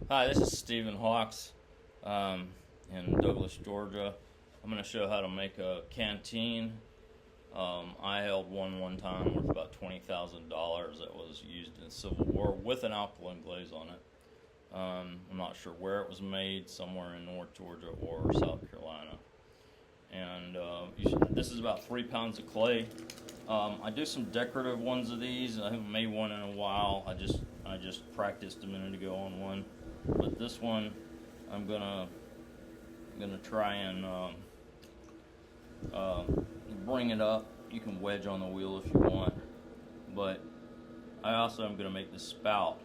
Hi, this is Stephen Hawks in Douglas, Georgia. I'm going to show how to make a canteen. I held one time worth about $20,000 that was used in the Civil War with an alkaline glaze on it. I'm not sure where it was made, somewhere in North Georgia or South Carolina. And this is about 3 pounds of clay. I do some decorative ones of these. I haven't made one in a while. I just practiced a minute ago on one, but this one I'm gonna try and bring it up. You can wedge on the wheel if you want, but I also am gonna make the spout.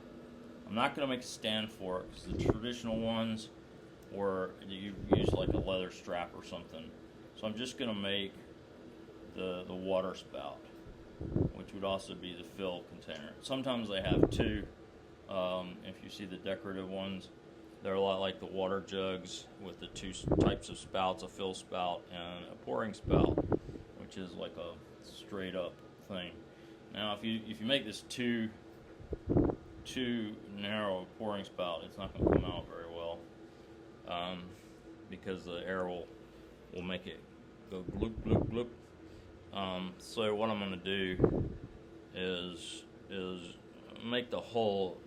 I'm not gonna make a stand for it because the traditional ones were you use like a leather strap or something. So I'm just gonna make the water spout, which would also be the fill container. Sometimes they have two. If you see the decorative ones, they're a lot like the water jugs with the two types of spouts, a fill spout and a pouring spout, which is like a straight up thing. Now if you make this too narrow pouring spout, it's not going to come out very well, because the air will make it go gloop gloop gloop. So what I'm going to do is make the hole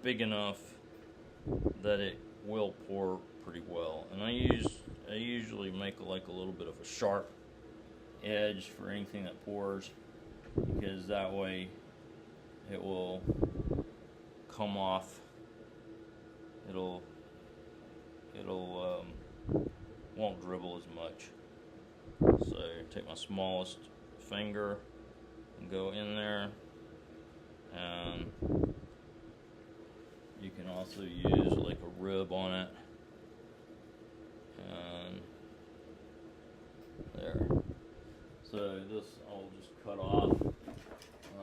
big enough that it will pour pretty well. And I usually make like a little bit of a sharp edge for anything that pours, because that way it will come off. It'll won't dribble as much. So take my smallest finger and go in there, and you can also use like a rib on it, and there. So this I'll just cut off. So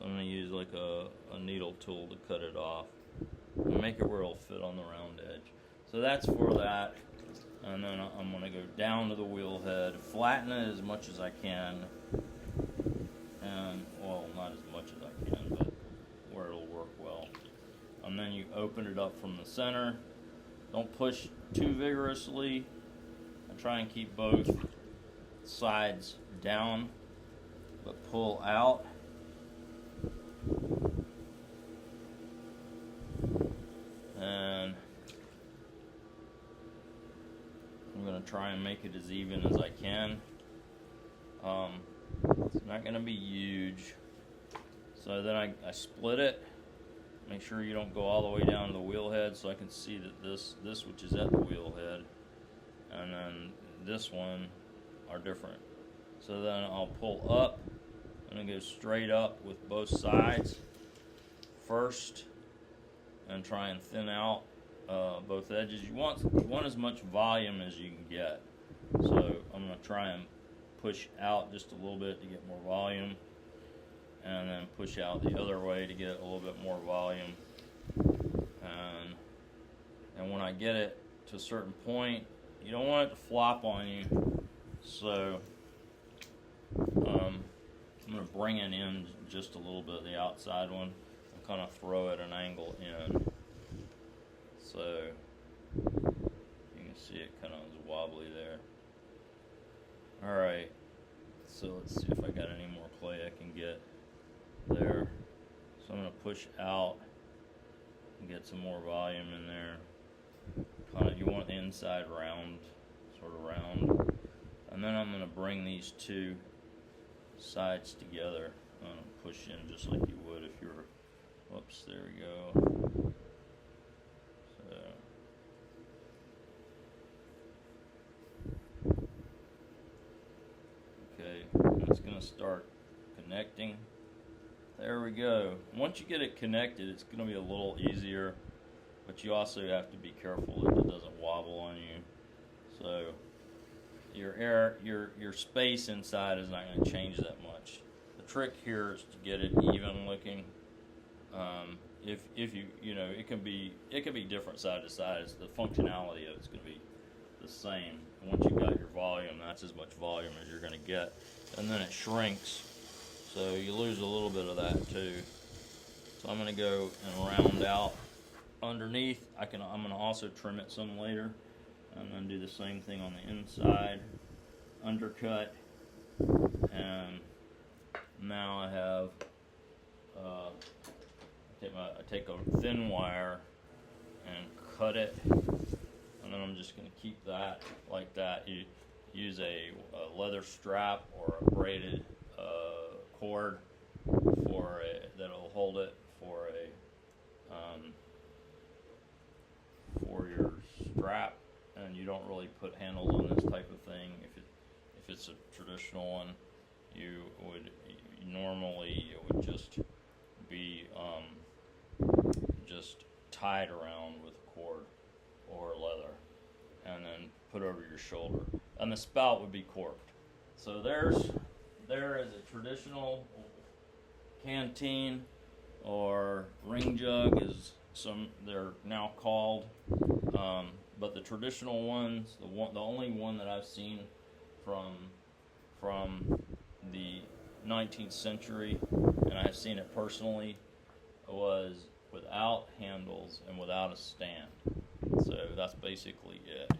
I'm going to use like a needle tool to cut it off and make it where it'll fit on the round edge. So that's for that. And then I'm going to go down to the wheel head, flatten it as much as I can, and well, not as much as I can, but where it'll work well. And then you open it up from the center. Don't push too vigorously, and try and keep both sides down, but pull out. And I'm going to try and make it as even as I can. It's not going to be huge. So then I split it. Make sure you don't go all the way down to the wheel head, so I can see that this which is at the wheel head and then this one are different. So then I'll pull up and go straight up with both sides first and try and thin out both edges. You want as much volume as you can get. So I'm going to try and push out just a little bit to get more volume, and then push out the other way to get a little bit more volume. And when I get it to a certain point, you don't want it to flop on you. So I'm going to bring it in just a little bit, the outside one, and kind of throw it at an angle in. So you can see it kind of is wobbly there. Alright, so let's see if I got any more clay I can get there. So I'm going to push out and get some more volume in there. Kind of, you want the inside round, sort of round. And then I'm going to bring these two sides together and push in just like you would if you're, whoops, there we go. So okay, it's going to start connecting. There we go. Once you get it connected, it's going to be a little easier, but you also have to be careful that it doesn't wobble on you. So your space inside is not going to change that much. The trick here is to get it even looking. If you know, it can be different side to side. The functionality of it's going to be the same. And once you've got your volume, that's as much volume as you're going to get, and then it shrinks. So you lose a little bit of that too. So I'm going to go and round out underneath. I'm gonna also trim it some later, and then do the same thing on the inside, undercut, and now I have I take a thin wire and cut it, and then I'm just gonna keep that like that. You use a leather strap or a braided cord that'll hold it for your strap, and you don't really put handles on this type of thing. If it's a traditional one, normally it would just be just tied around with a cord or leather, and then put over your shoulder. And the spout would be corked. So there is a traditional canteen, or ring jug is they're now called, but the traditional ones, the only one that I've seen from the 19th century, and I have seen it personally, was without handles and without a stand. So that's basically it.